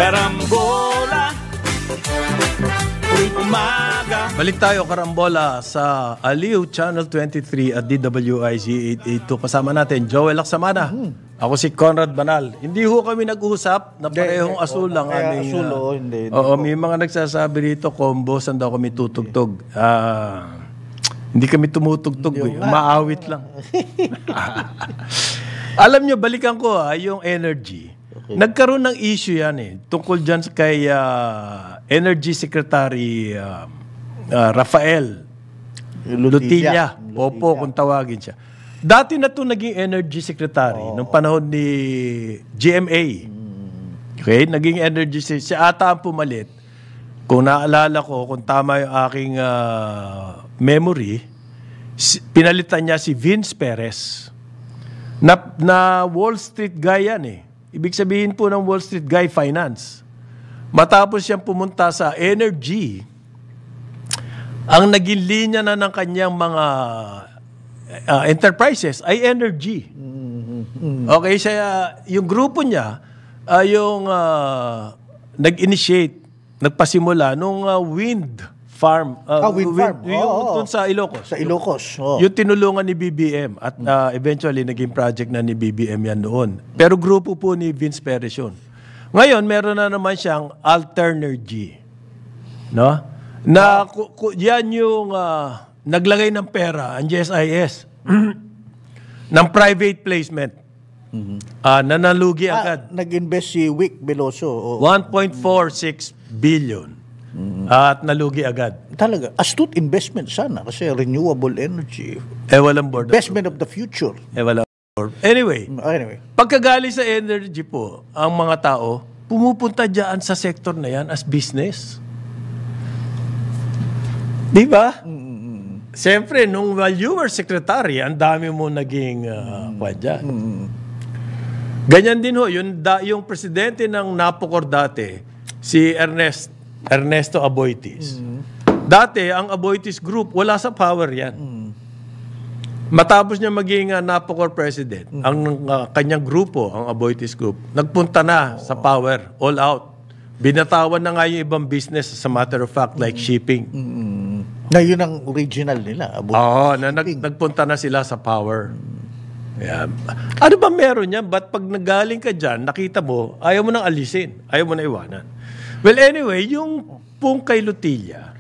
Karambola, tuwing umaga. Balik tayo, Karambola, sa Aliw Channel 23 at DWIZ 882. Kasama natin, Joel Lacsamana. Ako si Conrad Banal. Hindi ho kami nag-usap na parehong asul lang aming... Hindi. Oo, may mga nagsasabi rito, combo, saan daw kami tutugtog. Hindi kami tumutugtog, maawit lang. Alam nyo, balikan ko yung energy. Okay. Nagkaroon ng issue yan tungkol dyan kay Energy Secretary Rafael Lutilla. Opo, kung tawagin siya. Dati na ito naging Energy Secretary nung panahon ni GMA. Okay? Naging Energy Secretary. Siya ata ang pumalit. Kung naalala ko, kung tama yung aking memory, pinalitan niya si Vince Perez. Na Wall Street guy yan Ibig sabihin po ng Wall Street guy, finance. Matapos siyang pumunta sa energy, ang naging linya na ng kanyang mga enterprises ay energy. Okay, siya, yung grupo niya, yung nag-initiate, nagpasimula nung wind farm. Wind farm. Yung sa Ilocos. Sa Ilocos. Yung tinulungan ni BBM at eventually naging project na ni BBM yan noon. Pero grupo po ni Vince Perez yun. Ngayon, meron na naman siyang Alternergy. No? Yan yung naglagay ng pera, ang GSIS, ng private placement. Na nalugi agad. Nag-invest si Wick Veloso. 1.46 billion. At nalugi agad. Talaga, astute investment sana kasi renewable energy. Walang board. Investment of the future. Walang board. Anyway, pagkagali sa energy po, ang mga tao, pumupunta dyan sa sektor na yan as business. Di ba? Siyempre, nung while you were secretary, ang dami mo naging dyan. Ganyan din ho, yung presidente ng Napocor dati, si Ernesto Aboitiz. Dati, ang Aboitiz Group, wala sa power yan. Matapos niya maging Napocor president, ang kanyang grupo, ang Aboitiz Group, nagpunta na sa power, all out. Binatawan na nga yung ibang business, as a matter of fact, like shipping. Na yun ang original nila. Nagpunta na sila sa power. Yeah. Ano ba meron yan? Ba't pag nagaling ka dyan, nakita mo, ayaw mo nang alisin, ayaw mo na iwanan. Well, anyway, yung pong kay Lutilla,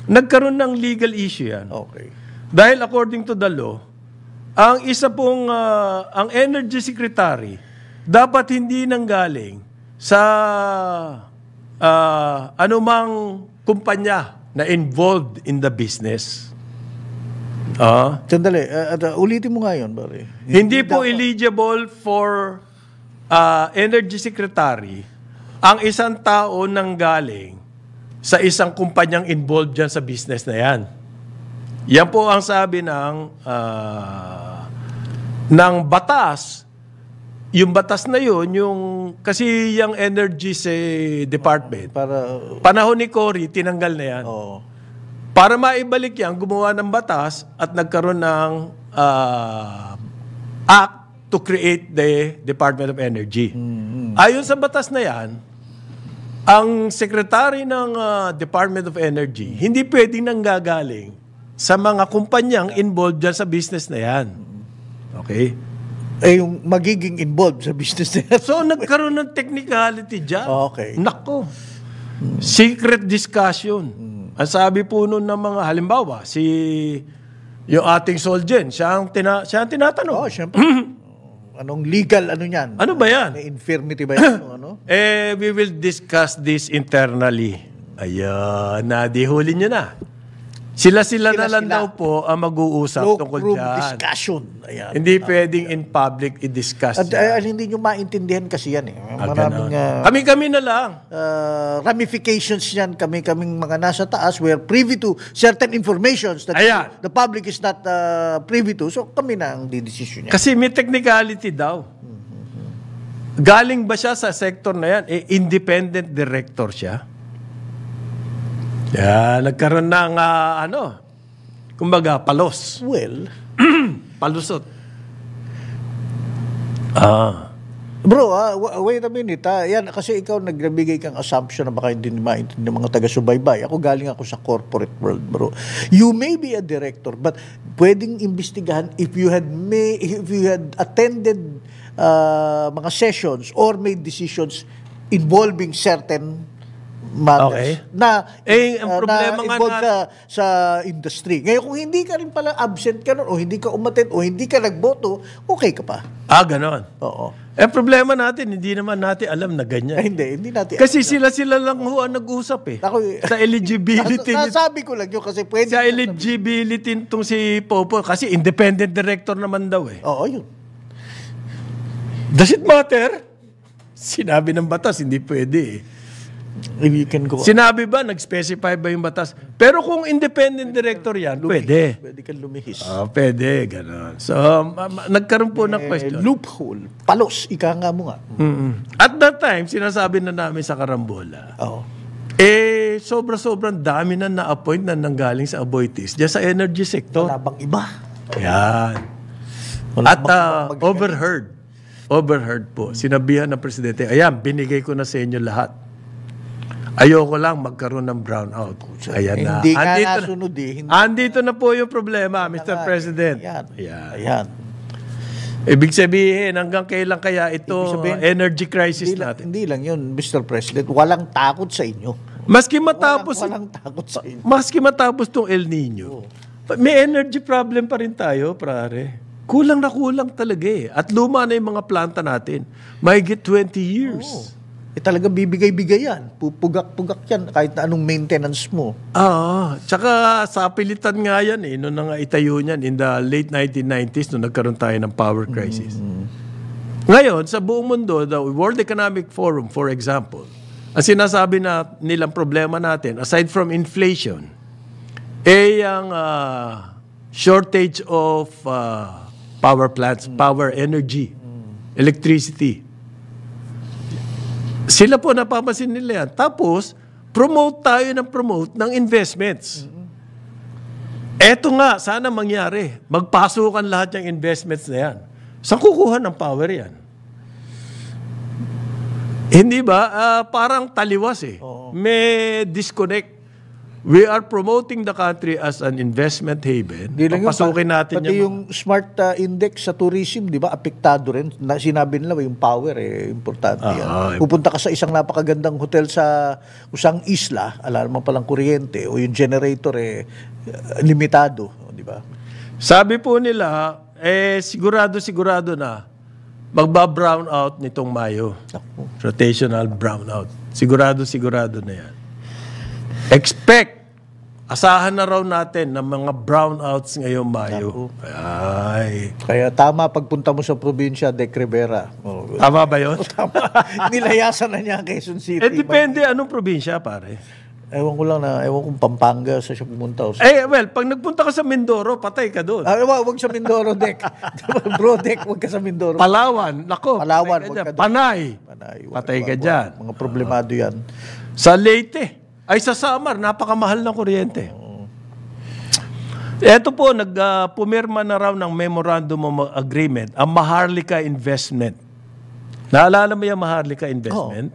nagkaroon ng legal issue yan. Okay. Dahil according to the law, ang isa pong, ang energy secretary, dapat hindi nanggaling sa anumang kumpanya na involved in the business. Sandali, ulitin mo nga yun, pare. Hindi po eligible for energy secretary ang isang tao nang galing sa isang kumpanyang involved dyan sa business na yan. Yan po ang sabi ng batas. Yung batas na yun, kasi yung energy sa department, panahon ni Cory, tinanggal na yan. Para maibalik yan, gumawa ng batas at nagkaroon ng act to create the Department of Energy. Ayon sa batas na yan, ang secretary ng Department of Energy, hindi pwedeng nanggagaling sa mga kumpanyang involved dyan sa business na yan. Okay? Yung magiging involved sa business na yan. So, nagkaroon ng technicality dyan. Okay. Nako. Secret discussion. Ang sabi po nun ng mga, halimbawa, yung ating Solgen, siya ang tinatanong. Siyempre. Anong legal, niyan? Ano ba yan? May infirmity ba yan? We will discuss this internally. Ayan, nadihuli nyo na. Sila na lang daw po ang mag-uusap tungkol dyan. Discussion. Ayan. Hindi pwedeng in public i-discuss yan. Hindi nyo maintindihan kasi yan. Maraming kami na lang. Ramifications yan. Kaming mga nasa taas, we're privy to certain informations that the public is not privy to. So kami na ang didesisyon yan. Kasi may technicality daw. Galing ba siya sa sector na yan? Independent director siya. Nagkaroon ng, kumbaga, palos. Well, palusot. Bro, wait a minute. Yan, kasi ikaw nagbigay kang assumption na baka hindi maintindihan ng mga taga-subaybay. Ako galing ako sa corporate world, bro. You may be a director, but pwedeng imbestigahan if you had attended mga sessions or made decisions involving certain matters na ang problema nga involved sa industry. Ngayon, kung hindi ka rin pala absent ka nun, o hindi ka umattend, o hindi ka nagboto, okay ka pa. Ganon. Oo. Problema natin, hindi naman natin alam na ganyan. Hindi natin. Kasi sila lang ang nag-usap sa eligibility. Nasabi ko lang yun kasi pwede. Sa eligibility nitong si Popo, kasi independent director naman daw Oo, yun. Does it matter? Sinabi ng batas, hindi pwede You can go. Sinabi ba, nag-specify ba yung batas? Pero kung independent director yan, pwede. Pwede kang lumihis. Pwede, gano'n. So, nagkaroon po ng question. Loophole. Palos, ika nga mo nga. At that time, sinasabi na namin sa Carambola, sobra-sobrang dami na na-appoint na nanggaling sa Aboitiz diyan sa energy sector. Wala bang iba? Yan. At overheard po, sinabihan ng Presidente, ayan, binigay ko na sa inyo lahat. Ayoko lang magkaroon ng brownout. Ayan na. Hindi ka nasunod Andito na po yung problema, Mr. President. Ayan. Ibig sabihin, hanggang kailan kaya ito energy crisis natin? Hindi lang yun, Mr. President. Walang takot sa inyo. Maski matapos walang takot sa inyo. Maski matapos tong El Nino, may energy problem pa rin tayo, pare. Kulang na kulang talaga eh. At luma na yung mga planta natin. Mahigit 20 years. Talaga bibigay-bigay yan. Pupugak-pugak yan kahit na anong maintenance mo. Tsaka sa pilitan nga yan noon na nga itayo niyan in the late 1990s nung nagkaroon tayo ng power crisis. Ngayon, sa buong mundo, the World Economic Forum, for example, ang sinasabi nilang problema natin, aside from inflation, ang shortage of power plants, power energy, electricity. Sila po napapansin nila yan. Tapos, promote ng investments. Eto nga, sana mangyari. Magpasukan lahat yung investments na yan. Saan kukuha ng power yan? Hindi ba? Parang taliwas eh. May disconnect. We are promoting the country as an investment haven. Papasukin natin pati yung smart index sa tourism, di ba, apektado rin. Sinabi nila, yung power, importante yan. Pupunta ka sa isang napakagandang hotel sa isang isla, ala naman palang kuryente, o yung generator, limitado. Di ba? Sabi po nila, sigurado na, magba-brown out nitong Mayo. Rotational brownout. Sigurado na yan. Asahan na raw natin ng mga brownouts ngayong Mayo. Kaya tama pagpunta mo sa probinsya, Dec Rivera. Tama ba yun? Tama. Nilayasan na niya ang Quezon City. Depende anong probinsya, pare. Ewan kong Pampanga sa siya pumunta. Pag nagpunta ka sa Mindoro, patay ka doon. Wag sa Mindoro, Dec. Bro, Dec, wag ka sa Mindoro. Palawan, Palawan, wag ka doon. Panay. Patay ka dyan. Mga problemado yan. Sa Leyte. Sa Samar, napakamahal ng kuryente. Ito po, pumirma na raw ng Memorandum of Agreement ang Maharlika Investment. Naalala mo yung Maharlika Investment?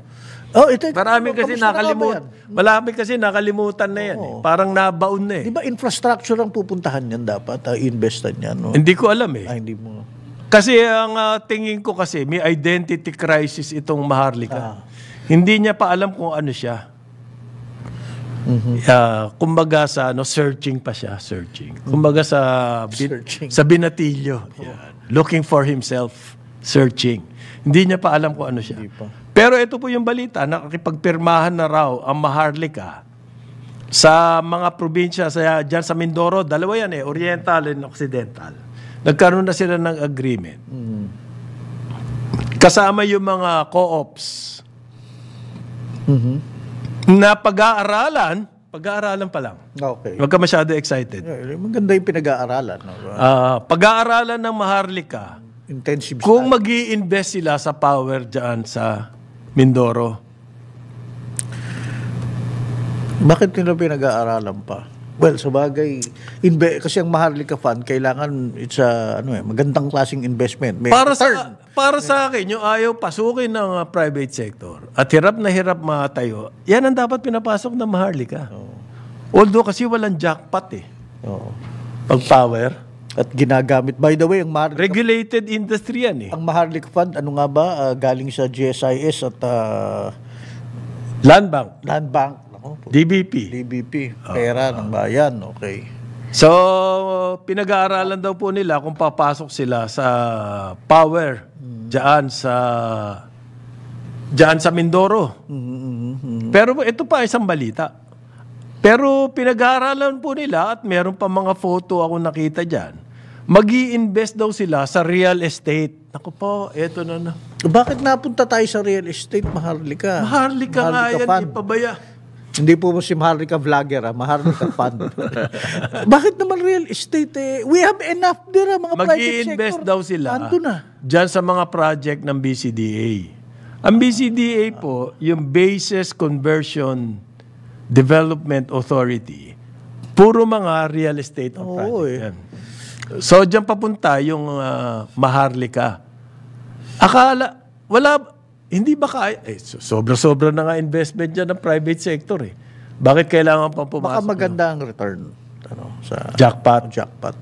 Marami kasi nakalimutan na yan. Parang nabaon na Di ba infrastructure ang pupuntahan yan dapat? Investan yan. No? Hindi ko alam hindi mo. Kasi ang tingin ko kasi, may identity crisis itong Maharlika. Hindi niya pa alam kung ano siya. Kumbaga sa searching pa siya, kumbaga sa binatilyo, looking for himself, searching. Hindi niya pa alam kung ano siya. Pero ito po yung balita, nakakipagpirmahan na raw ang Maharlika sa mga probinsya diyan sa Mindoro, dalawa yan Oriental and Occidental. Nagkaroon na sila ng agreement. Kasama yung mga co-ops. Na pag-aaralan pa lang. Okay. Huwag ka masyado excited. Maganda yung pinag-aaralan. No? Pag-aaralan ng Maharlika, intensive kung mag-i-invest sila sa power dyan sa Mindoro. Bakit nila pinag-aaralan pa? Well, sa bagay, kasi ang Maharlika Fund, kailangan it's a, magandang klaseng investment. May return. Para sa akin, yung ayaw pasukin ng private sector at hirap na hirap matayo, yan ang dapat pinapasok ng Maharlika. Although kasi walang jackpot eh. Oo. Pag power. At ginagamit. By the way, ang Maharlika, Regulated industry yan eh. ang Maharlika Fund, ano nga ba, galing sa GSIS at Land Bank, Land Bank, DBP. DBP, pera ng bayan. Okay. So, pinag-aaralan daw po nila kung papasok sila sa power diyan sa Mindoro. Pero ito pa isang balita. Pero pinag-aaralan po nila at meron pa mga photo ako nakita diyan. Magi-invest daw sila sa real estate. Naku po, eto na. Bakit napunta tayo sa real estate, Maharlika? Maharlika nga yan, Fund. ipabaya. Hindi po si Maharlika vlogger, Maharlika Fund. Bakit naman real estate eh? We have enough there, mga private sector. Mag-i-invest daw sila Ando na. dyan sa mga project ng BCDA. Ang BCDA po, yung Bases Conversion Development Authority, puro mga real estate ang project yan. So, dyan papunta yung Maharlika. Akala, hindi ba kaya? Sobra-sobra na nga investment dyan ng private sector eh. Bakit kailangan pa pumasok? Baka maganda ang return. Sa jackpot.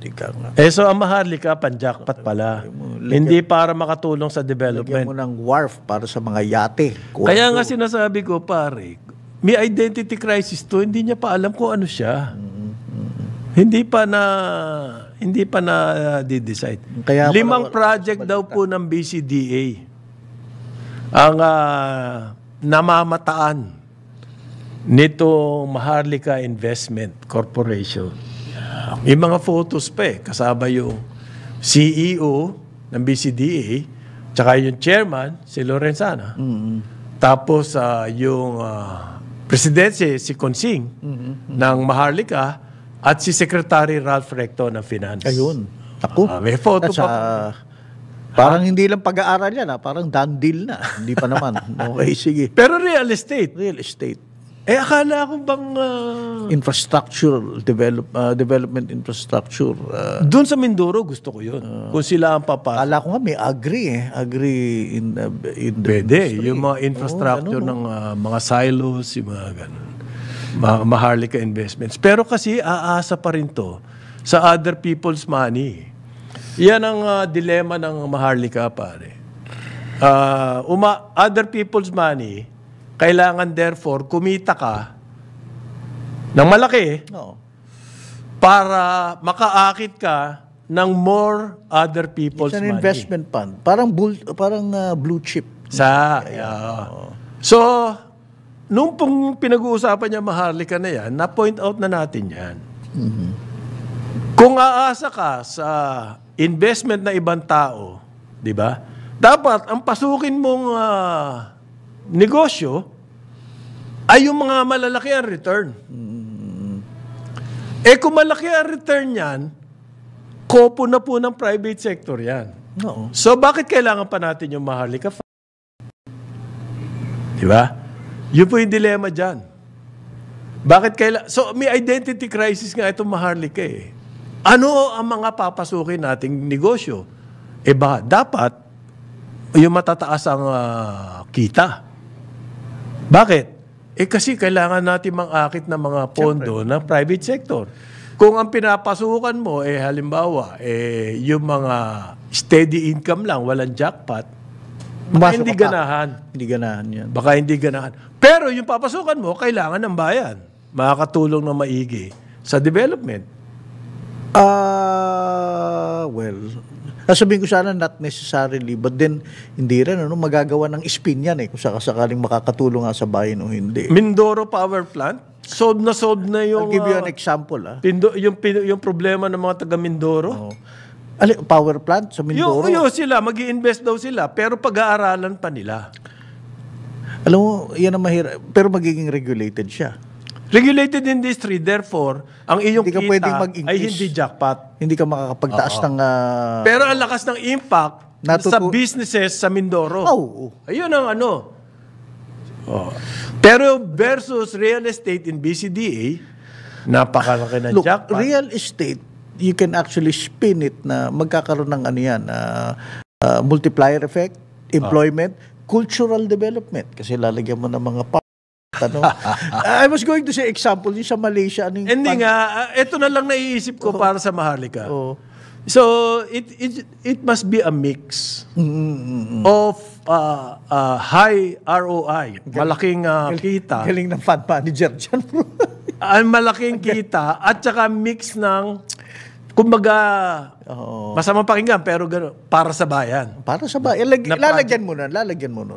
Ika nga. So ang Maharlika, pan-jackpot pala. Hindi para makatulong sa development. Lagyan mo ng wharf para sa mga yate. Kaya nga sinasabi ko, pare, may identity crisis to, hindi niya pa alam kung ano siya. Hindi pa na di-decide. Kaya 5 project daw po ng BCDA ang namamataan nito Maharlika Investment Corporation. May mga photos pa eh. Kasama yung CEO ng BCDA, tsaka yung chairman, si Lorenzana. Tapos yung presidente, si Consing ng Maharlika, at si Secretary Ralph Recto ng Finance. Ayun. Ako. May photo pa. Parang hindi lang pag-aaral yan, parang done deal na. Hindi pa naman. Okay, sige. Pero real estate. Real estate. Akala ko bang... infrastructure, development infrastructure. Doon sa Mindoro, gusto ko yun. Kung sila ang papasok. Akala ko nga may agri in the Pwede. industry. Yung mga infrastructure ng mga silos, yung mga ganun. Maharlika investments. Pero kasi aasa pa rin to sa other people's money. Yan ang dilema ng Maharlika, pare. Other people's money, kailangan therefore kumita ka ng malaki para makaakit ka ng more other people's It's an money. investment fund. Parang blue chip. So, nung pinag-uusapan niya Maharlika na yan, na-point out na natin yan. Kung aasa ka sa investment na ibang tao, di ba? Dapat ang pasukin mong negosyo ay yung mga malalaki ang return. Kung malaki ang return yan, kopo na po ng private sector yan. No. So, bakit kailangan pa natin yung Maharlika Fund? Di ba? Yun po yung dilema dyan. So, may identity crisis nga itong Maharlika eh. Ano ang mga papasukin nating negosyo? Dapat yung matataas ang kita. Bakit? Kasi kailangan natin mang-akit ng mga pondo ng private sector. Kung ang pinapasukan mo, halimbawa, yung mga steady income lang, walang jackpot, baka hindi ganahan. Hindi ganahan yan. Baka hindi ganahan. Pero yung papasukan mo, kailangan ng bayan. Makakatulong na maigi sa development. Sabihin ko sana not necessarily, but then hindi rin magagawa ng spin yan kung sakaling makakatulong nga sa bayan o hindi. Mindoro Power Plant, solve na yung... I'll give you an example. Yung problema ng mga taga Mindoro. Power plant sa Mindoro? Yung sila, mag-i-invest daw sila, pero pag-aaralan pa nila. Alam mo, yan ang mahirap. Pero magiging regulated siya. Regulated industry, therefore, ang iyong hindi ka kita pwedeng mag-increase. ay hindi jackpot. Hindi ka makakapagtaas ng... Pero ang lakas ng impact sa businesses sa Mindoro. Ayun ang ano. Pero versus real estate in BCDA, Napakalaki na Look, jackpot. real estate, you can actually spin it na magkakaroon ng ano yan, multiplier effect, employment, cultural development. Kasi lalagyan mo ng mga ano. I was going to say example, yung sa Malaysia. Ano yung Hindi nga, ito na lang naiisip ko para sa Maharlika. Oh. So, it must be a mix of high ROI, malaking kita, Galing ng fund manager dyan, bro. malaking kita, at saka mix ng, kumbaga, masamang pakinggan, pero gano'n, para sa bayan. Para sa bayan. Lalagyan mo nun.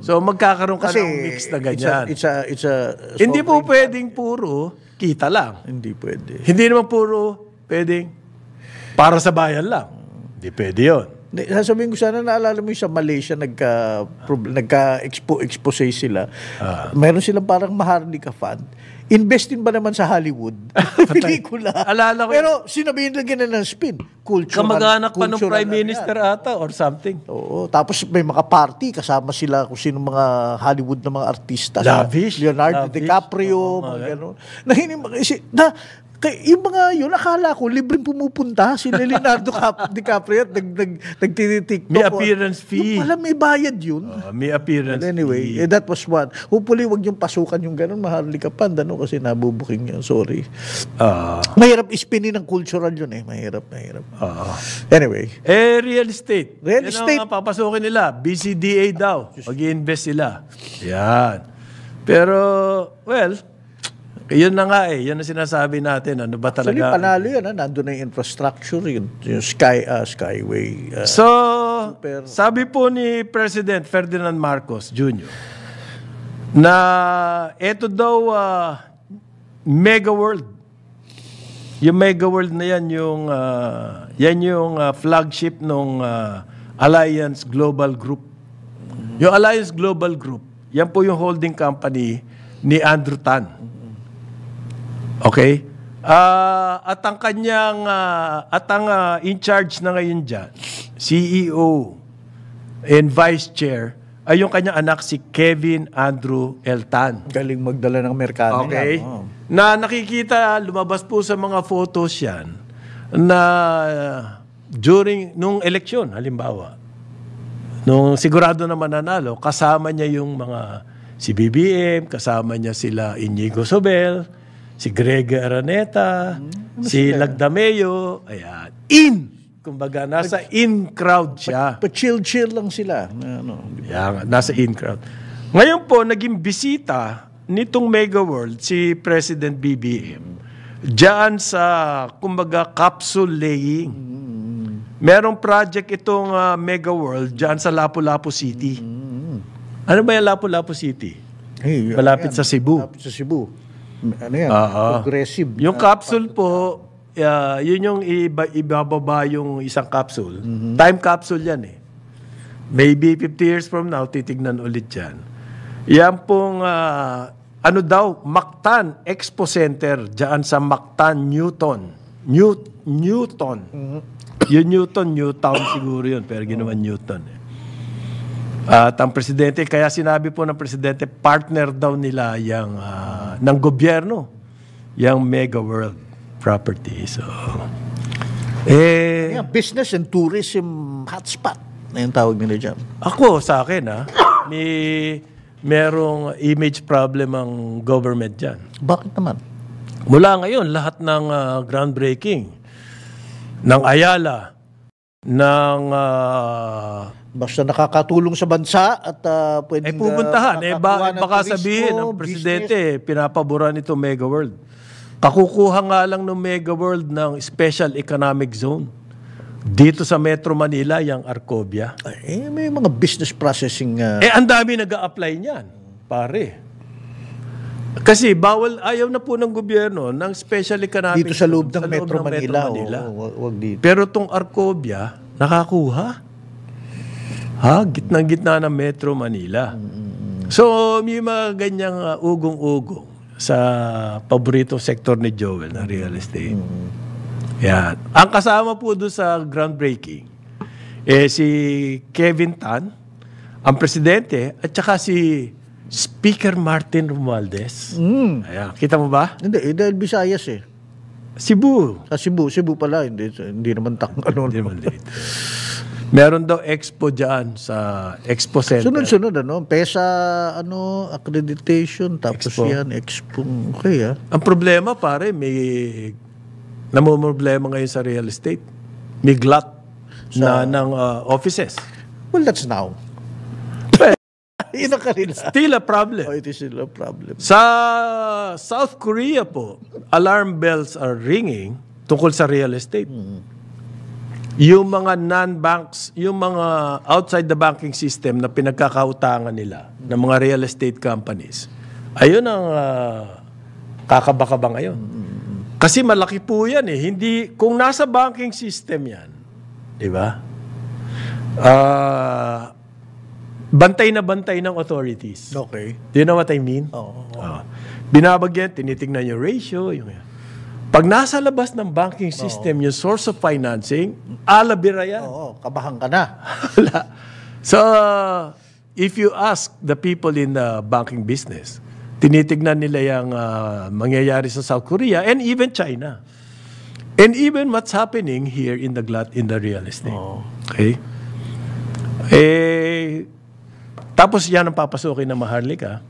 So, magkakaroon ka Kasi ng mix na ganyan. it's a Hindi po pwedeng puro kita lang. Hindi pwede. Hindi naman puro pwedeng para sa bayan lang. Hindi pwede yun. Sasabihin ko sana, naalala mo yung sa Malaysia, nagka-expose sila. Mayroon silang parang Maharlika Fund. Investin ba naman sa Hollywood? Pelikula. Alala ko. Pero sinabihin lang ganun ng spin. Cultural. Kamag-anak pa ng cultural Prime Minister ata or something. Oo. Tapos may mga party, kasama sila kung sino mga Hollywood na mga artista. Lavish. Leonardo DiCaprio, mga gano'n. Yung mga yun, akala ko, libreng pumupunta si Leonardo DiCaprio at nagtinitiktok. May appearance fee. Yung pala may bayad yun. May appearance But anyway, fee. that was one. Hopefully, wag yung pasukan yung gano'n, Maharlika Fund, ano, kasi nabubuking yun. Sorry. Mahirap ispinin ng cultural yun eh. Mahirap. Anyway. Real estate. Real Yan estate. ang papasukin nila. BCDA daw. Mag-i-invest sila. Yan. Pero, well, yun na nga eh. Yun ang sinasabi natin. Ano ba Actually, talaga? panalo yan. Nandun na yung infrastructure, yung skyway. So, sabi po ni President Ferdinand Marcos Jr. na eto daw Mega World. Yung Mega World na yan yung flagship ng Alliance Global Group. Yung Alliance Global Group, yan po yung holding company ni Andrew Tan. Okay? At ang kanyang in charge na ngayon dyan, CEO and Vice Chair, ay yung kanyang anak si Kevin Andrew L. Tan. Galing magdala ng Mercado. Okay? Yan. Oh. Na nakikita, lumabas po sa mga photos yan, na nung eleksyon, halimbawa, nung sigurado na mananalo, kasama niya yung mga si BBM, kasama niya sila Inigo Sobel, si Greg Araneta, si Lagdameo, ayan, kumbaga, nasa in crowd siya. Pa-chill lang sila. Yan, nasa in crowd. Ngayon po, naging bisita nitong Mega World si President BBM diyan sa, kumbaga, capsule laying. Merong project itong Mega World diyan sa Lapu-Lapu City. Ano ba yung Lapu-Lapu City? Hey, Malapit sa Cebu. Malapit sa Cebu. Ano yan? Progressive. Yung capsule po, yun yung ibababa yung isang capsule. Time capsule yan eh. Maybe 50 years from now, titignan ulit yan. Yan pong, Mactan Expo Center, dyan sa Mactan, Newton. Newton. Yung Newtown siguro yun, pero ginawa Newton eh. At ang presidente, kaya sinabi po ng presidente, partner daw nila yung, ng gobyerno, yung Mega World property. So, business and tourism hotspot na yung tawag nila dyan. Ako, sa akin, merong image problem ang government dyan. Bakit naman? Mula ngayon, lahat ng groundbreaking, ng Ayala, ng basta nakakatulong sa bansa at pwedeng pupuntahan. Baka sabihin ng presidente, pinapaboran ito Mega World. Kakukuha nga lang ng Mega World ng Special Economic Zone. Dito sa Metro Manila, yung Arcobia. May mga business processing. Ang dami nag-a-apply niyan, pare. Kasi ayaw na po ng gobyerno ng Special Economic dito sa loob ng sa Metro Manila. Wag dito. Pero tong Arcobia, nakakuha. Gitnang-gitna ng Metro Manila. So, may mga ganyang ugong-ugong sa paborito sektor ni Joel na real estate. Yan. Ang kasama po doon sa groundbreaking, si Kevin Tan, ang presidente, at saka si Speaker Martin Romualdez. Ayan. Kita mo ba? Hindi, dahil Visayas eh. Cebu. Sa Cebu pala, hindi naman Hindi naman late. Meron daw expo dyan sa Expo Center. Sunod-sunod, PESA, accreditation, tapos Expo. yan, expo. Okay, Ang problema, pare, may namumroblema ngayon sa real estate. May glut ng offices. Well, that's now. Well, Yun ang kanila. still a problem. Oh, it is still a problem. Sa South Korea po, alarm bells are ringing tungkol sa real estate. Yung mga non-banks, yung mga outside the banking system na pinagkakautangan nila ng mga real estate companies, ayun ang kakaba-kaba ngayon. Kasi malaki po yan eh. Hindi, kung nasa banking system yan, di ba? Bantay na bantay ng authorities. Okay. Do you know what I mean? Oo. Binabagyan, tinitingnan yung ratio. Pag nasa labas ng banking system, yung source of financing, alabira yan. Oo, kabahan ka na. So, if you ask the people in the banking business, tinitignan nila yung mangyayari sa South Korea and even China. And even what's happening here in the glut in the real estate. Okay? Tapos yan ang papasukin ng Maharlika.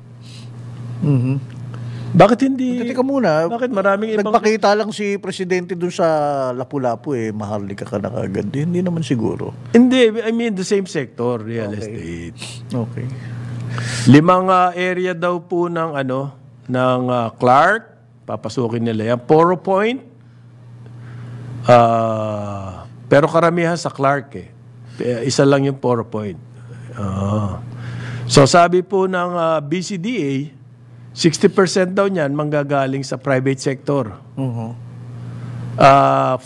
Bakit hindi? Teka muna. Bakit maraming ibang... Nagpakita lang si Presidente dun sa Lapu-Lapu Maharlika ka na kagad. Hindi naman siguro. Hindi, I mean the same sector, real estate. Okay. 5 area daw po ng Clark, papasukin nila yan. 4 Point, pero karamihan sa Clark isa lang yung 4 Point. So sabi po ng BCDA, 60% daw niyan manggagaling sa private sector. 40%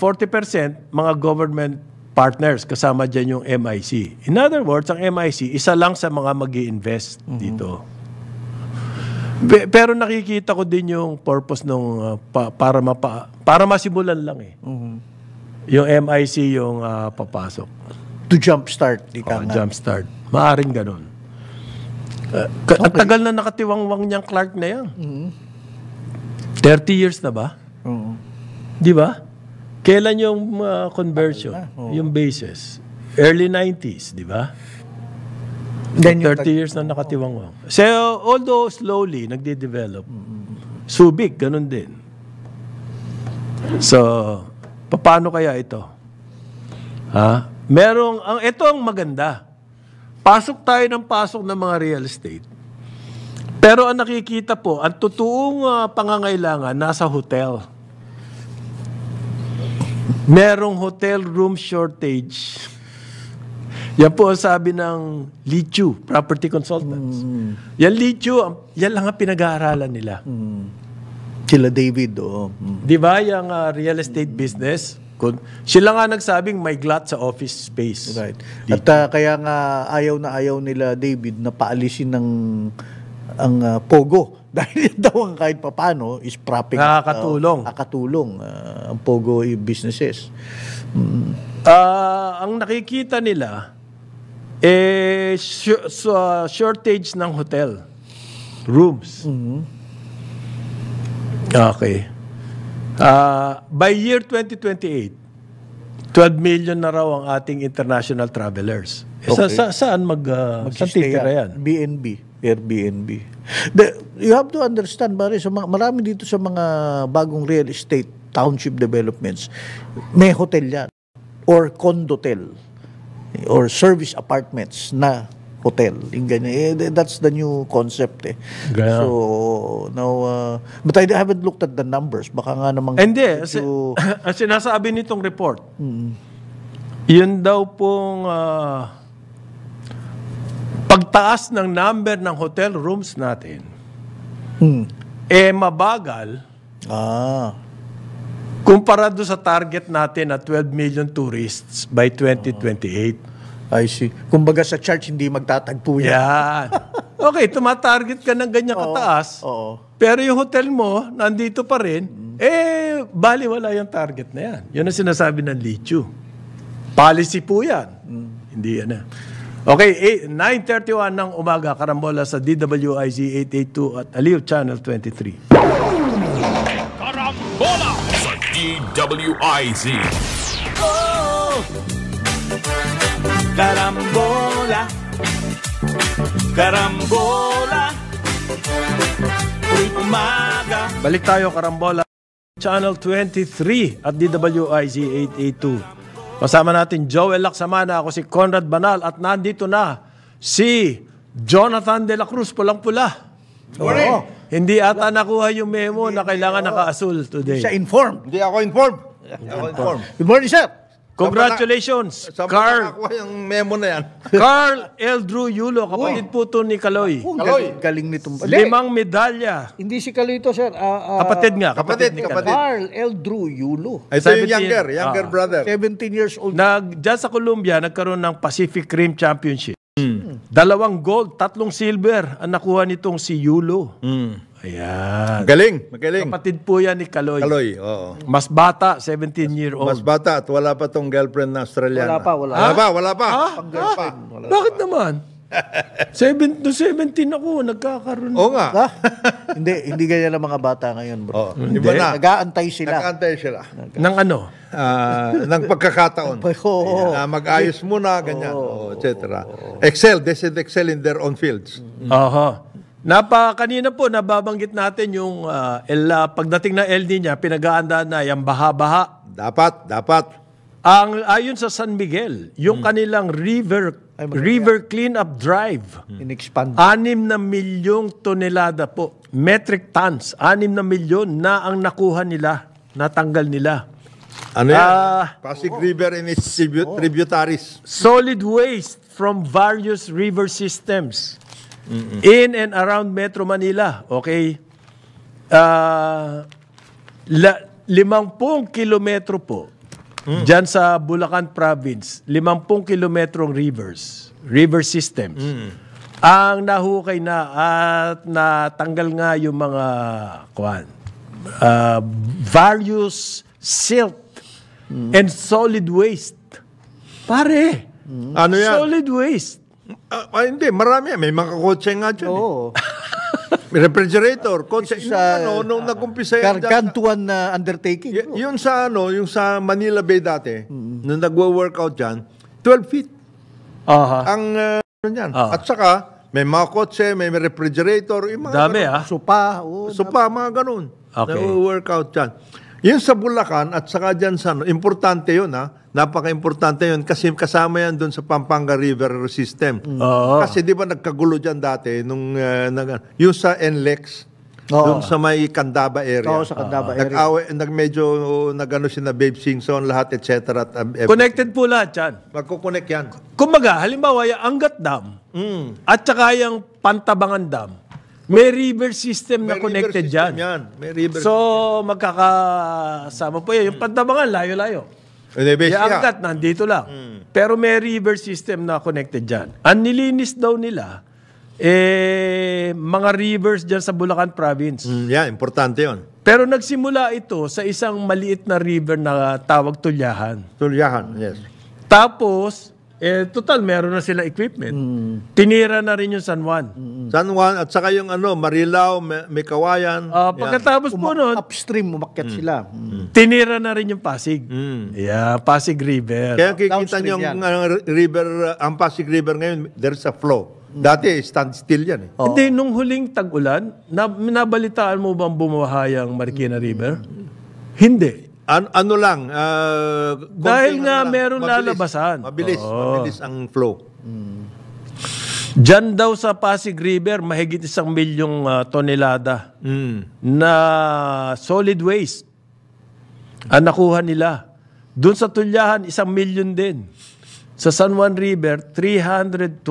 mga government partners, kasama dyan yung MIC. In other words, ang MIC, isa lang sa mga mag-i-invest dito. Pero nakikita ko din yung purpose nung para masimulan lang Yung MIC yung papasok. To jumpstart. Jumpstart. Maaring ganun. Ang tagal na nakatiwangwang niyang Clark na yan. 30 years na ba? Di ba? Kailan yung conversion? Yung basis? Early 90s, di ba? 30 years na nakatiwangwang. So, although slowly, nagde-develop. Subic, ganun din. So, paano kaya ito? Ito ang maganda. Pasok tayo ng pasok ng mga real estate. Pero ang nakikita po, ang totoong pangangailangan nasa hotel. Merong hotel room shortage. Yan po ang sabi ng Lichu, Property Consultants. Yan Lichu, yan lang ang pinag-aaralan nila. Sila David, Di ba, yung real estate business? Sila nga nagsabing may glut sa office space. Right. At kaya nga ayaw nila David na paalisin ang Pogo. Dahil daw ang kahit papano is propping. Nakakatulong ang Pogo businesses. Ang nakikita nila shortage ng hotel rooms. Okay. By year 2028, 12 million na raw ang ating international travelers. Saan titira yan? Airbnb. You have to understand, Barry, marami dito sa mga bagong real estate township developments, may hotel yan. Or condotel. Or service apartments na hotel. That's the new concept Gaya. So, now, but I haven't looked at the numbers. Baka nga namang... Hindi. Ang sinasabi nitong report, yun daw pong pagtaas ng number ng hotel rooms natin, mabagal kumpara doon sa target natin na 12 million tourists by 2028. I see. Kumbaga sa church, hindi magtatagpo yan. Yan. Okay, tumatarget ka ng ganyan kataas. Pero yung hotel mo, nandito pa rin, bali wala yung target na yan. Yun ang sinasabi ng Lichu. Policy po yan. Hindi yan. Okay, 9:31 ng umaga, karambola sa DWIZ 882 at Aliw Channel 23. Karambola sa DWIZ. Karambola, karambola, tuwing umaga. Balik tayo, Karambola. Channel 23 at DWIZ 882. Kasama natin Joel Lacsamana, ako si Conrad Banal at nandito na si Jonathan De La Cruz, pulang-pula. Oo. Hindi ata nakuha yung memo na kailangan naka-asul today. Siya informed. Hindi ako informed. Hindi ako informed. Good morning, sir. Congratulations, Saan ba Carl. nakakuha yung memo na yan? Carl Eldrew Yulo, kapatid po to ni Kaloy. Kaloy. Galing nitong... 5 medalya. Hindi si Kalito, sir. Kapatid nga, kapatid ni Kaloy. kapatid. Carl L. Drew Yulo. Ito yung 17. younger brother. 17 years old. Diyan sa Colombia, nagkaroon ng Pacific Rim Championship. 2 gold, 3 silver ang nakuha nitong si Yulo. Ayan. Magaling. Kapatid po yan ni Kaloy. Kaloy, oo. Mas bata, 17-year-old. Mas bata at wala pa tong girlfriend na Australiana. Wala pa. Bakit naman? 17 ako, nagkakaroon. Oo nga. Ha? hindi ganyan ang mga bata ngayon, bro. Iba na. Nag-aantay sila. Nag-aantay sila. Ng ano? Ng pagkakataon. Oo. Mag-ayos muna, ganyan, etc. Excel, they should excel in their own fields. Aha. Kanina po, nababanggit natin yung pagdating ng El Niña, pinag-aandaan na yung baha-baha. Dapat. Ayon sa San Miguel, yung kanilang river cleanup drive, In-expand. 6 na milyong tonelada po, metric tons, 6 na milyon na ang nakuha nila, natanggal nila. Ano yan? Pasig River and its tributaries. Solid waste from various river systems in and around Metro Manila. Okay? 50 kilometro po dyan sa Bulacan Province, 50 kilometrong river systems. Ang nahukay na at natanggal nga yung mga various silt and solid waste. Pare, Ano yan? solid waste. Hindi, marami yan. May mga kotse nga dyan. Oo. May refrigerator, kotse. Sa Nung nag-umpisa yan dyan. Gargantuan na undertaking. Yung sa Manila Bay dati, nung nagwo-workout dyan, 12 feet. Aha. Ang yan. At saka, may mga kotse, may refrigerator, yung mga Dami ganun. Sopa. Sopa, mga ganun. Okay. Nag-workout dyan. Yung sa Bulacan at saka dyan sa importante yun napaka-importante yun kasi kasama yan doon sa Pampanga River System. Kasi di ba nagkagulo dyan dati nung yung sa NLEX, doon sa may Candaba area. Oo, sa Candaba area. Medyo nagano si na Babe Singson, lahat etc. Connected po lahat yan. Magkukonek yan. Kumbaga, halimbawa yung Angat Dam at saka yung Pantabangan Dam, may river system na May connected river system dyan. yan. May river So, magkakasama po yan. Yung Pantabangan, layo-layo. Yung Angat, nandito lang. Pero may river system na connected dyan. Ang nilinis daw nila, mga rivers dyan sa Bulacan Province. Yan, importante yun. Pero nagsimula ito sa isang maliit na river na tawag Tulyahan. Tulyahan, yes. Tapos, total, meron na sila equipment. Tinira na rin yung San Juan. San Juan at saka yung Marilao, may Kawayan. Pagkatapos po nun, Upstream, umakyat sila. tinira na rin yung Pasig. Yeah, Pasig River. Kaya kikita Downstream niyo yung river, ang Pasig River ngayon, there's a flow. Dati, standstill yan. Hindi, nung huling tag-ulan, nabalitaan mo bang bumaha yung Marikina River? Hindi. Ano lang, Dahil konting nga lang, meron mabilis. lalabasan. Mabilis ang flow. Diyan daw sa Pasig River, mahigit 1 milyong tonelada na solid waste ang nakuha nila. Doon sa Tulyahan, 1 milyon din. Sa San Juan River, 320,000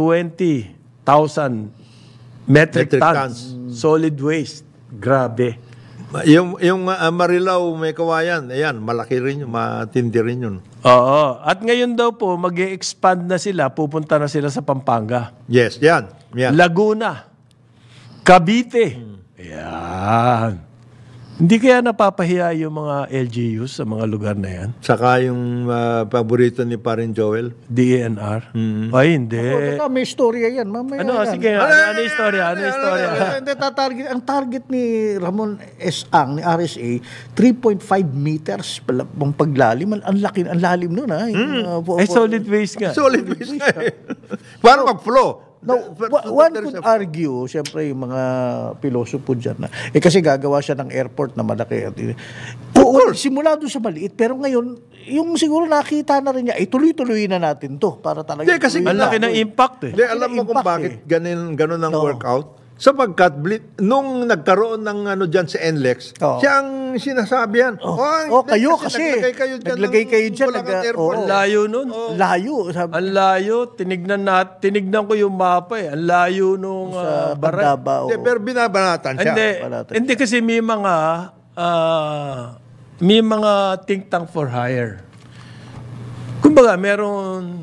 metric tons solid waste. Grabe. Yung Marilao, may Kawayan, ayan, malaki rin yun, matindi rin yun. Oo. At ngayon daw po, mag-e-expand na sila, pupunta na sila sa Pampanga. Yes, yan. Laguna, Cavite. Ayan. Hindi kaya napapahiya yung mga LGUs sa mga lugar na yan? Saka yung paborito ni Parin Joel. DENR? Ay, hindi. Teka, may istorya yan. Mamaya Ano, yan. sige, ano istorya? Ano istorya? Hindi, ang target ni Ramon S. Ang, ni RSA, 3.5 meters ang paglalim. Ang laki, ang lalim nun, ha? Ay, solid waste nga. Solid waste nga eh. Para mag-flow. Now, one could argue, siyempre yung mga pilosopo dyan na, kasi gagawa siya ng airport na malaki. Simula doon sa maliit, pero ngayon, yung siguro nakita na rin niya, tuloy-tuloy na natin to para talaga. Hindi, kasi ang laki ng impact eh. Hindi, alam mo kung bakit ganun ang workout? Sapagkat nung nagkaroon ng ano dyan sa NLEX, siya ang sinasabi yan. Kayo kasi. Naglagay kayo dyan. Ang layo nun. Layo. Ang layo. Tinignan ko yung mapa eh. Ang layo nung baray. Hindi, pero binabanatan siya. Hindi kasi may mga think tank for hire. Kumbaga, merong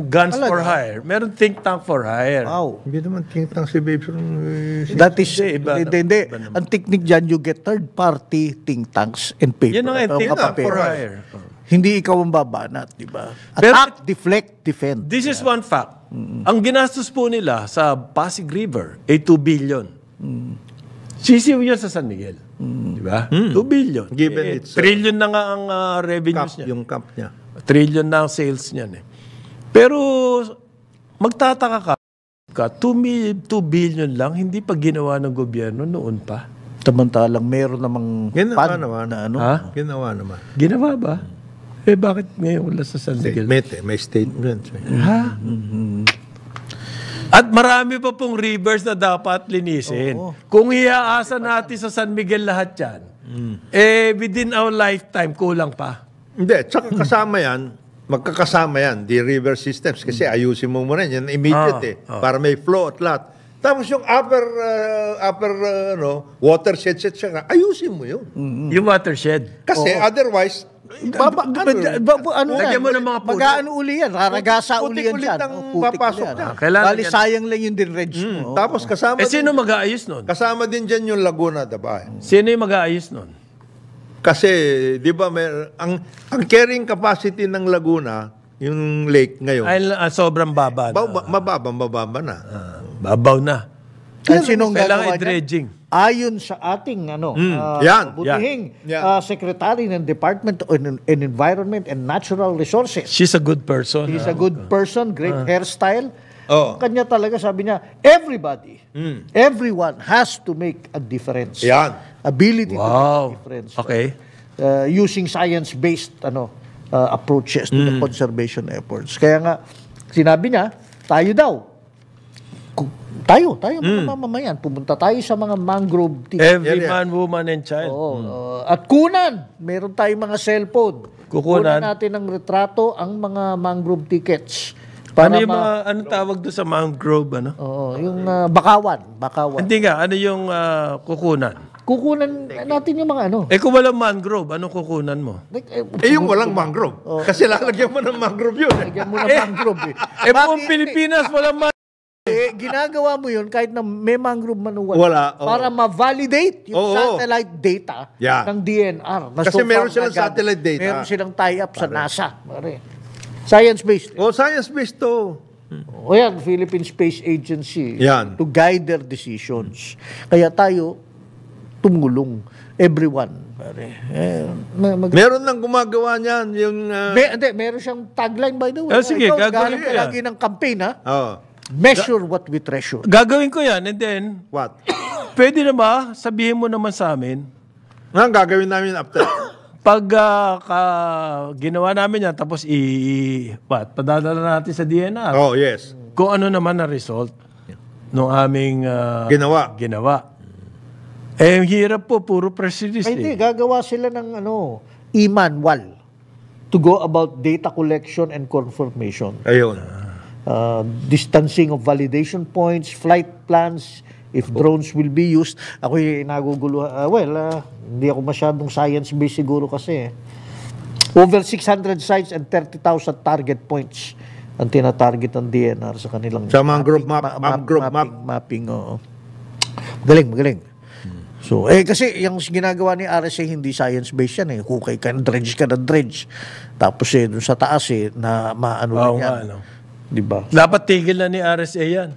guns for hire. Meron think tank for hire. Wow. Hindi naman tingtang si Babes. That is, hindi. Ang technique dyan, you get third-party think tanks and paper. Yan ang think tank for hire. Hindi ikaw ang babanat, di ba? Pero- Attack, deflect, defend. This is one fact. Ang ginastos po nila sa Pasig River ay 2 billion. Sisiw yan sa San Miguel. Di ba? 2 billion. Given it's, trillion na nga ang revenues niya. yung camp niya. Trillion na ang sales niyan eh. Pero magtataka ka, 2 billion lang, hindi pa ginawa ng gobyerno noon pa. Samantalang meron namang Ginawa naman. na ano. Ha? Ginawa naman. Ginawa ba? Eh bakit ngayon wala sa San Miguel? May statement. Ha? At marami pa pong rivers na dapat linisin. Kung iaasa natin sa San Miguel lahat yan, within our lifetime, kulang pa. Hindi, tsaka kasama yan, magkakasama yan, the river systems, kasi ayusin mo muna yan, immediate para may flow at lahat. Tapos yung upper watershed, ayusin mo yun. Yung watershed. Kasi otherwise, Lagyan mo ng mga puno. Mag-ano uli yan? Raragasa uli yan Putik-ulit dyan. ang papasok yan. dyan. Kailangan Bali, sayang lang yung dinredge mo. Tapos kasama sino mag-aayos nun? kasama din dyan yung Laguna, diba? Sino yung mag-aayos nun? Kasi, di ba, ang carrying capacity ng Laguna, yung lake ngayon, Ay, sobrang baba na. mababa na. Babaw na. At sinong Kailangan gagawa niyan? i-dredging. Ayon sa ating Yan. butihing Yan. Secretary ng Department of Environment and Natural Resources. She's a good person. He's a good person, great hairstyle. Oh. Kanya talaga sabi niya, everyone has to make a difference. Yan. Ability to make a Wow. difference. Okay. Using science-based approaches to the conservation efforts. Kaya nga, sinabi niya, tayo mga mamamayan, pumunta tayo sa mga mangrove Every man, woman, and child. at kunan, meron tayong mga cellphone. Kukunan. Natin ng retrato ang mga mangrove tickets. Ano yung anong tawag doon sa mangrove, ano? Yung bakawan. Hindi nga, ano yung kukunan? Kukunan natin yung mga ano. Kung walang mangrove, anong kukunan mo? Yung walang mangrove. Kasi lalagyan mo ng mangrove yun. Lagyan mo ng mangrove. Buong Pilipinas, walang mangrove. Ginagawa mo yun kahit na may mangrove man o Wala, para ma-validate yung satellite data ng DNR. Na Kasi so meron far silang satellite data. Meron silang tie-up sa NASA. Science-based. Science-based to. O yan, Philippine Space Agency. Yan. To guide their decisions. Kaya tayo, tumulong. Everyone. Meron nang gumagawa niyan. Yung, meron siyang tagline by the way. Sige, Ikaw, gagawin galing ko ka yan. lagi ng campaign, ha? oh. Measure what we treasure. Gagawin ko yan, and then, What? pwede na ba, sabihin mo naman sa amin, Ang gagawin namin after. pag ginawa namin yan, tapos padadala natin sa DNR, Oh, yes. kung ano naman ang result ng aming ginawa. Ang hirap po, puro press release. Ay, hindi, gagawa sila ng e-manual to go about data collection and confirmation. Ayun. Distancing of validation points, flight plans, if drones will be used. Ako'y naguguluhan. Hindi ako masyadong science-based siguro kasi. Over 600 sites and 30,000 target points ang tinatarget ng DNR sa kanilang Sa mangrove mapping. mapping. Oo. Magaling. So, kasi yung ginagawa ni RSA hindi science-based yan Hukay ka, dredge ka na dredge. Tapos dun sa taas na maano Oo yan. nga, no? Diba? Dapat tigil na ni RSA yan.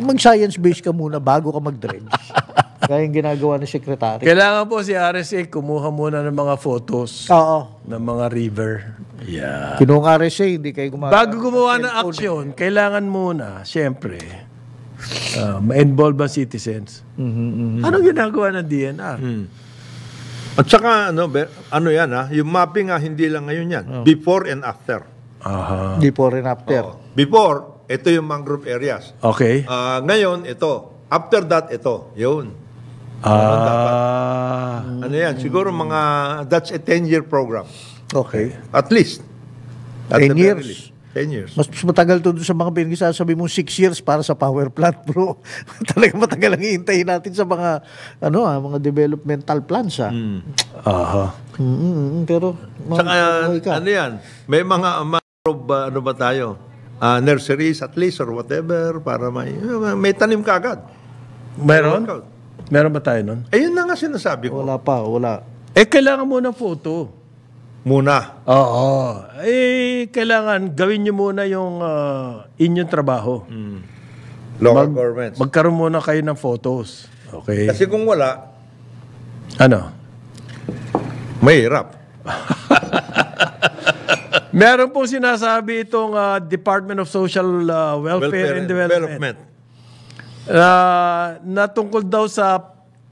Mag-science-based ka muna bago ka mag-dredge. Kaya yung ginagawa ni Secretary. Kailangan po si RSA kumuha muna ng mga photos Oo. ng mga river. Yeah. Kinuha RSA, hindi kayo gumagawa. Bago gumawa ng aksyon, kailangan muna, siyempre, ma-involve ang citizens. Anong ginagawa ng DNR? At saka, ano yan yung mapping hindi lang ngayon yan. Before and after. Aha. Before and after. Before, ito yung mangrove areas. Okay. Ngayon, ito. After that, ito. Yun. Ano yan? Siguro that's a 10-year program. Okay. At least. 10 years. 10 years. Mas matagal to dun sa mga pinagsasabi mong 6 years para sa power plant, bro. Talaga matagal ang hihintayin natin sa mga mga developmental plans, Aha. Pero Saka, ano yan? May mga ano ba tayo? Nurseries at least or whatever para may tanim ka agad. Meron? Meron ba tayo nun? Ayun na nga sinasabi ko. wala. Kailangan muna photo. Muna. Oo. Kailangan gawin nyo muna yung inyong trabaho. Local governments. Magkaroon muna kayo ng photos. Okay. Kasi kung wala, Ano? mahirap. Meron po sinasabi itong Department of Social Welfare and Development. Na tungkol daw sa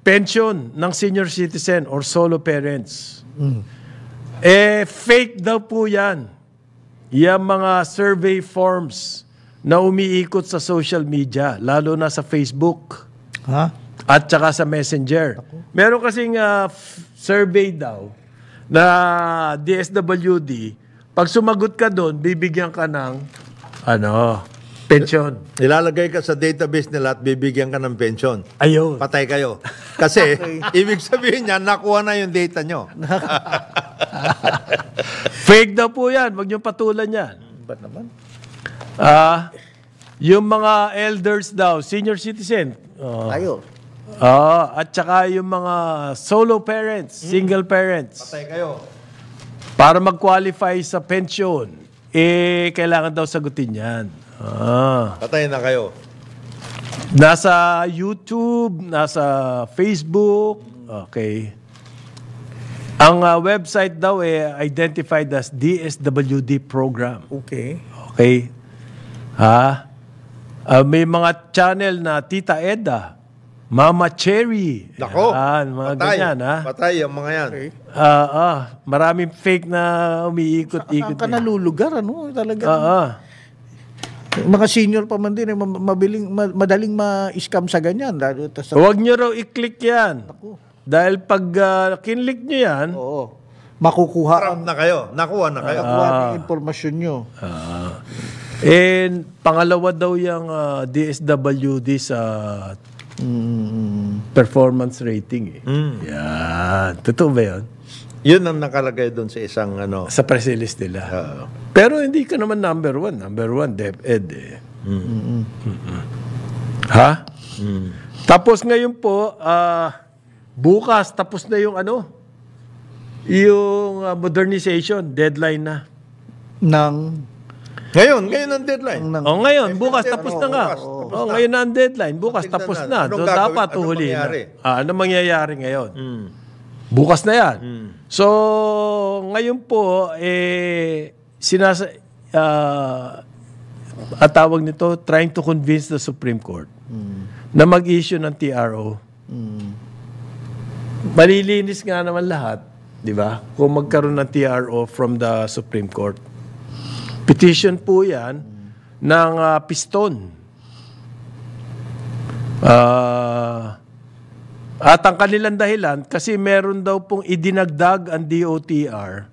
pension ng senior citizen or solo parents. Fake daw po yan. Yung mga survey forms na umiikot sa social media, lalo na sa Facebook at saka sa Messenger. Meron kasing survey daw na DSWD, pag sumagot ka doon, bibigyan ka ng pension. Ilalagay ka sa database nila at bibigyan ka ng pension. Ayun. Patay kayo. Kasi, ibig sabihin niya, nakuha na yung data nyo. Fake daw po yan. Huwag niyong patulan yan. Ba't naman? Yung mga elders daw, senior citizen. Tayo. At saka yung mga solo parents, single parents. Patay kayo. Para mag-qualify sa pension, kailangan daw sagutin yan. Patay na kayo. Nasa YouTube, nasa Facebook. Okay. Ang website daw identified as DSWD program. Okay. Okay. May mga channel na Tita Eda, Mama Cherry. Nako. Yan, mga patay. ganyan, Patay yung mga yan. Okay. Maraming fake na umiikot-ikot. Saan ka nalulugar, Talaga. Mga senior pa man din, madaling ma-scam sa ganyan. Huwag nyo raw i-click yan. Dahil pag kinlik nyo yan, makukuha Trap na kayo. Nakuha na kayo. ang impormasyon nyo. and pangalawa daw yung DSWD sa performance rating. Yan. Totoo ba yun? Yun ang nakalagay doon sa isang Sa press release nila. Pero hindi ka naman number one. Number one, DepEd. Ha? Tapos ngayon po, bukas, tapos na yung yung modernization, deadline na. Ngayon ang deadline. Ngayon, bukas, tapos na nga. bukas. Ngayon na ang deadline. Bukas, Tingnan tapos na. na. Anong Doon gagawin? dapat Anong tuhuli na. mangyayari? Ano mangyayari ngayon? Bukas na yan. So, ngayon po, tawag nito, trying to convince the Supreme Court na mag-issue ng TRO. Malilinis nga naman lahat, di ba? Kung magkaroon ng TRO from the Supreme Court. Petition po yan ng piston. At ang kanilang dahilan, kasi meron daw pong idinagdag ang DOTR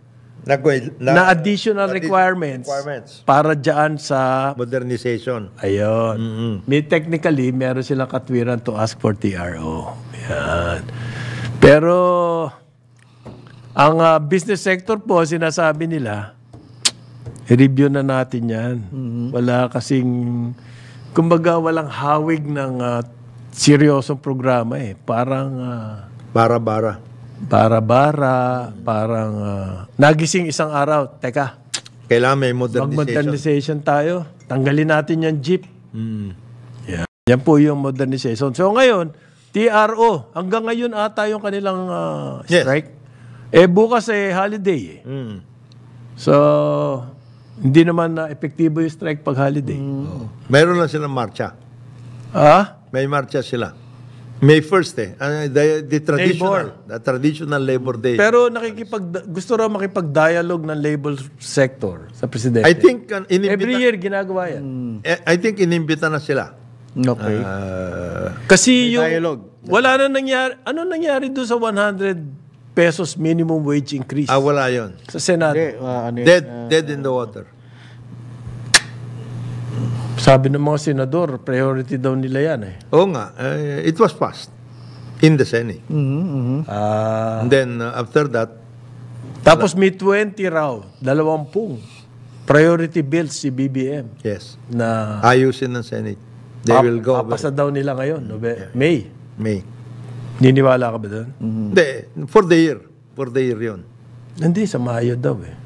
na additional requirements para dyan sa modernization. Ayun. Technically, meron silang katwiran to ask for TRO. Yan. Pero, ang business sector po, sinasabi nila, i-review na natin yan. Wala kasing, kumbaga, walang hawig ng seryosong programa eh. Parang Bara-bara. bara-bara, parang nagising isang araw. Teka, Kailangan may modernization. mag-modernization tayo. Tanggalin natin yung jeep. Yan po yung modernization. So ngayon, TRO, hanggang ngayon ata yung kanilang Yes. strike. Bukas holiday eh. So, hindi naman epektibo yung strike pag holiday. Mayroon lang silang marcha. May marcha sila. May 1st the traditional Labor Day. Pero gusto raw makipag-dialogue ng labor sector sa presidente. I think Every year ginagawa yan. I think inimbita na sila. Okay. Kasi yung dialogue. wala na nangyari. Ano nangyari doon sa 100 pesos minimum wage increase Wala yon. sa Senado? Dead in the water. Sabi ng mga senador, priority daw nila yan eh. Oo nga. It was passed in the Senate. And then after that, Tapos may 20 raw, 20 priority bills si BBM yes, na ayusin ng Senate. They will go over papasa daw nila ngayon, May. May. Niniwala ka ba doon? Hindi, for the year. For the year yun. Hindi, sa Mayo daw eh.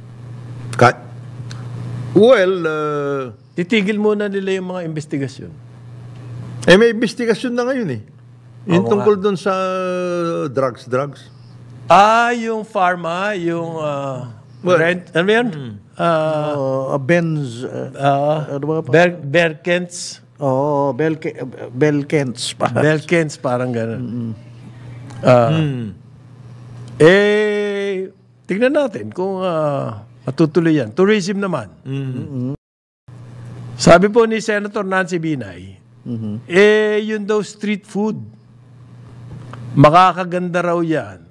Titigil muna nila yung mga investigasyon. May investigasyon na ngayon eh. Yung tungkol doon sa drugs. Yung pharma, yung rent, ano yan? Benz. Ano ba pa? Berkens. Belkens pa. Belkens, parang gano'n. Tignan natin kung matutuloy yan. Tourism naman. Sabi po ni Senator Nancy Binay, yun daw street food. Makakaganda raw yan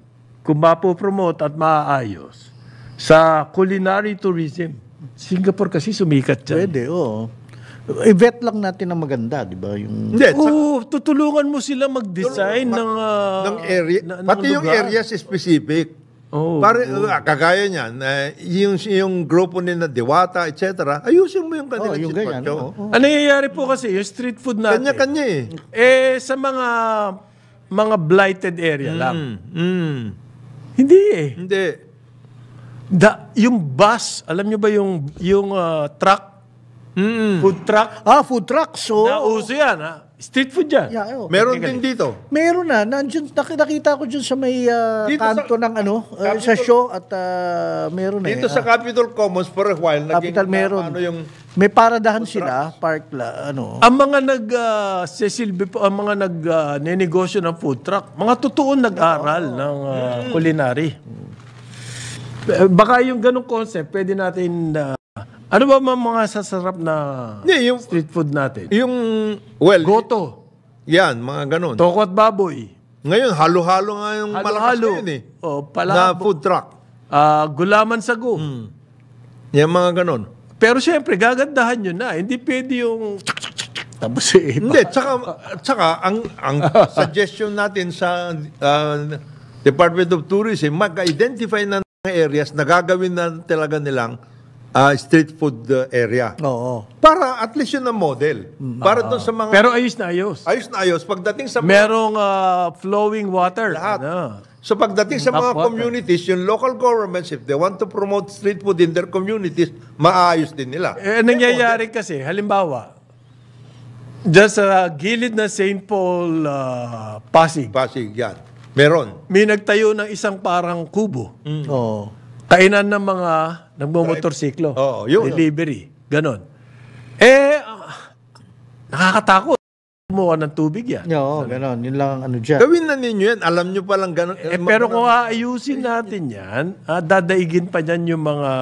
kung mapopromote at maaayos sa culinary tourism. Singapore kasi sumikat dyan. Pwede, oo. I-vet lang natin ang maganda, di ba? Hindi, tutulungan mo sila mag-design ng area. Pati yung areas specific. Kagaya niyan, yung grupo nila Diwata, etc. Ayusin mo yung kanilang yung ganyan. sitwasyon. Ano nangyayari po kasi, yung street food natin. Kanya-kanya eh. Sa mga blighted area lang. Hindi eh. Hindi. Yung bus, alam nyo ba yung truck? Food truck? Food trucks. So, Nauso yan, ha? Street food yan. Yeah, Meron din dito. Meron na. Nakita ko dyan sa may kanto ng sa show at meron na. Dito sa Capitol Commons for a while. Capital meron. May paradahan sila, park Ang mga ang mga nenegosyo ng food truck, mga totoong nag-aral ng culinary. Baka yung ganong concept, pwede natin ano ba mga sasarap na street food natin? Goto. Yan, mga ganon. Toko at baboy. Ngayon, halo-halo nga yung malakas ngayon eh. Na food truck. Gulaman sago. Yan, mga ganon. Pero siyempre, gagandahan nyo na. Hindi pwede yung tapos Hindi, tsaka ang suggestion natin sa Department of Tourism, mag-identify na areas na gagawin na talaga nilang street food area. Oo. Para at least yun ang model. Para doon sa mga... Pero ayos na ayos. Ayos na ayos. Pagdating sa... Merong flowing water. Lahat. So pagdating sa mga communities, yung local governments, if they want to promote street food in their communities, maayos din nila. Nangyayari kasi, halimbawa, dyan sa gilid ng St. Paul, Pasig. Pasig, yan. Meron. May nagtayo ng isang parang kubo. Oo. Kainan ng mga nagmomotorsiklo. Yun. Delivery. Ganon. Nakakatakot. Kumuha ng tubig yan. Oo, ganon. Yun lang ang dyan. Gawin na ninyo yan. Alam nyo palang ganon. Pero kung aayusin natin yan, dadaigin pa dyan yung mga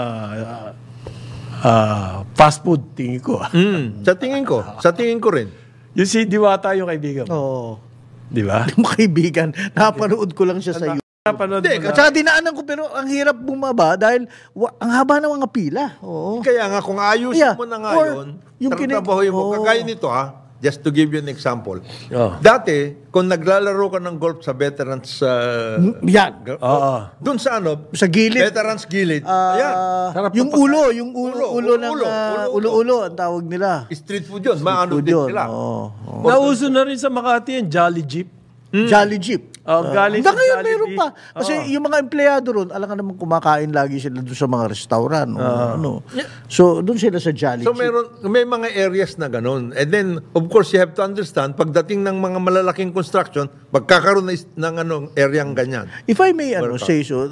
fast food, tingin ko. Sa tingin ko rin. Yung si Diwata yung kaibigan mo. Oo. Di ba? Yung kaibigan, napanood ko lang siya sa YouTube. Tsaka dinaanan ko, pero ang hirap bumaba dahil ang haba ng mga pila. Oo. Kaya nga, kung ayusin mo na ngayon, yung trabahoy mo. Kagaya nito just to give you an example. Oh. Dati, kung naglalaro ka ng golf sa veterans Yan. doon sa ano? Sa gilid. Veterans gilid. Ayan. Yung ulo ng ulo ang tawag nila. Street food yun. Maano Food din yun. sila. Nauso na rin sa Makati yan, Jolly Jeep. Jolly Jeep. Galing Hanggang sa ngayon Jollibee. meron pa. Kasi yung mga empleyado ron, alam ka naman kumakain lagi sila doon sa mga restaurant. So, doon sila sa Jolly So Jeep. may mga areas na ganun. And then, of course, you have to understand, pagdating ng mga malalaking construction, magkakaroon ng areang ganyan. If I may say so,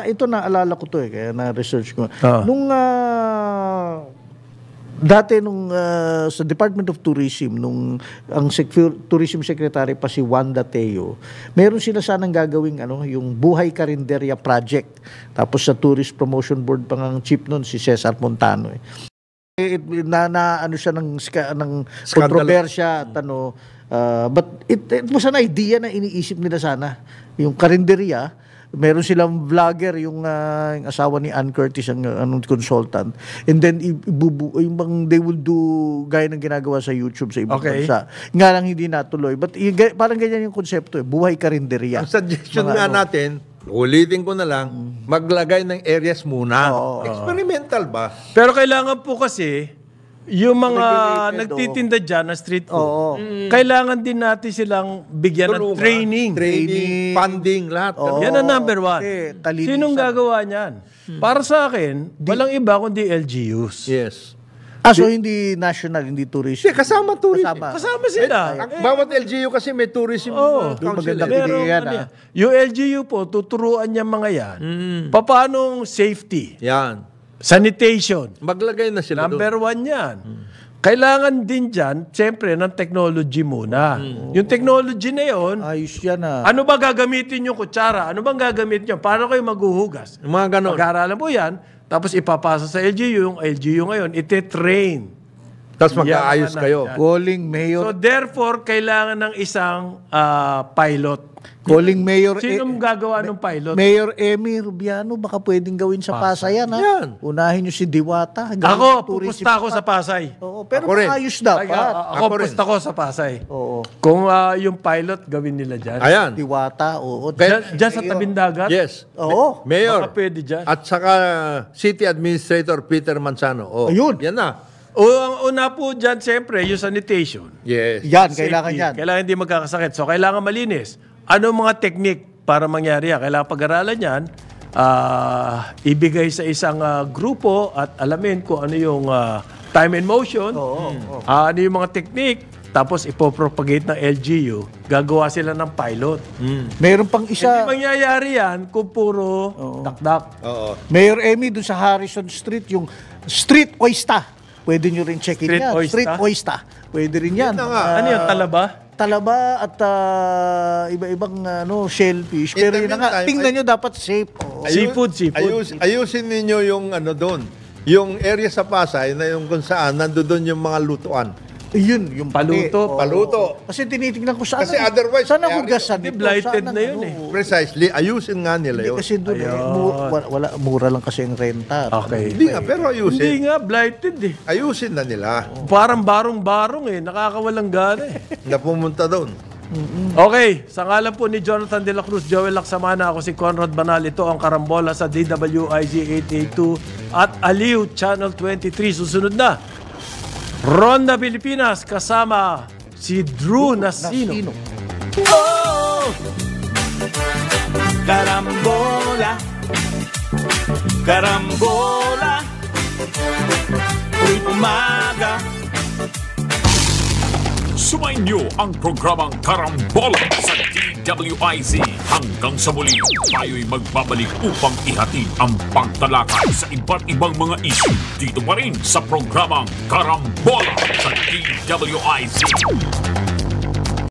ito naalala ko to kaya na-research ko. Nung dati sa Department of Tourism, ang Tourism Secretary pa si Wanda Teo, meron sila sanang gagawing yung Buhay Karinderya Project. Tapos sa Tourist Promotion Board pang ang chief nun, si Cesar Montano. Siya ng kontrobersya at but it was an idea na iniisip nila sana. Yung karinderya, meron silang vlogger, yung asawa ni Ann Curtis, ang consultant. And then, they will do gaya ng ginagawa sa YouTube sa ibang bansa. Nga lang hindi natuloy. But parang ganyan yung konsepto, buhay karinderya. Ang suggestion natin, ulitin ko na lang, maglagay ng areas muna. Experimental ba? Pero kailangan po kasi, yung mga nagtitinda dyan na street food, kailangan din natin silang bigyan ng training, funding, lahat. Yan ang number one. Sinong gagawa niyan? Para sa akin, walang iba kundi LGUs. Yes. So hindi national, hindi tourism. Kasama tourism. Kasama sila. Bawat LGU kasi may tourism council. Yung LGU po, tuturuan niya mga yan. Paanong safety? Yan. Sanitation. Maglagay na sila Number one yan. Kailangan din dyan, siyempre, ng technology muna. Yung technology na yun, ayos yan ano ba gagamitin yung kutsara? Ano bang gagamitin nyo? Paano kayo maghuhugas? Mga ganon. Pag-aaralan po yan, tapos ipapasa sa LGU, yung LGU ngayon, ite-train. Tapos mag-aayos kayo. Calling mayor. So therefore, kailangan ng isang pilot. Calling Mayor Sinong gagawa ng pilot? Mayor Emmy Rubiano, baka pwedeng gawin sa Pasay yan, ha? Yan. Unahin nyo si Diwata. Ako, pupusta ako sa Pasay. Oo, pero Ako rin. ayos dapat. Ako pupusta ko sa Pasay. Oo. Kung yung pilot, gawin nila dyan. Ayan. Diwata, oo. Dyan sa tabing dagat? Yes. Oo. Mayor. Baka pwede dyan. At saka City Administrator Peter Manzano. Ayun. Yan na. Ang una po dyan, siyempre, yung sanitation. Yes. Yan, Safety. kailangan yan. Kailangan hindi magkakasakit. So, kailangan malinis. Ano mga technique para mangyari yan? Kailangan pag-aralan yan, ibigay sa isang grupo at alamin kung ano yung time and motion, ano yung mga technique, tapos ipopropagate ng LGU, gagawa sila ng pilot. Meron pang isa. Hindi mangyayari yan kung puro dakdak. Oo. Mayor Emmy, doon sa Harrison Street, yung Street Oyster. Pwede nyo rin checkin Street yan. Oyster? Street Oyster. Pwede rin yan. Ano yung talaba? Talaba at iba-ibang shellfish. Pero yun na nga, meantime, tingnan nyo dapat safe. Seafood. Ayusin ninyo yung doon. Yung area sa Pasay na yung kung saan nandoon yung mga lutuan. Yun, yung Paluto. Paluto. Kasi tinitingnan ko saan. Kasi otherwise, saan hugasan Hindi, ito? blighted Saan na yun Precisely. Ayusin nga nila Hindi yun. kasi doon mura lang kasi ang renta. Okay. Hindi nga, pero ayusin. Hindi nga, blighted eh. Ayusin na nila Parang barong-barong eh. Nakakawalang gana eh. na pumunta doon. Okay, sa ngalan po ni Jonathan De La Cruz, Joel Laksamana, ako si Conrad Banal. Ito ang Karambola sa DWIZ 882 at Aliw Channel 23. Susunod na, Ronda Pilipinas kasama si Drew Nasino. Oh, Karambola, Karambola, tuwing umaga. Sumainyo ang programang Karambola sa DWIZ. Hanggang sa muli, tayo'y magbabalik upang ihatid ang pagtalakay sa iba't ibang mga issue dito pa rin sa programang Karambola sa DWIZ.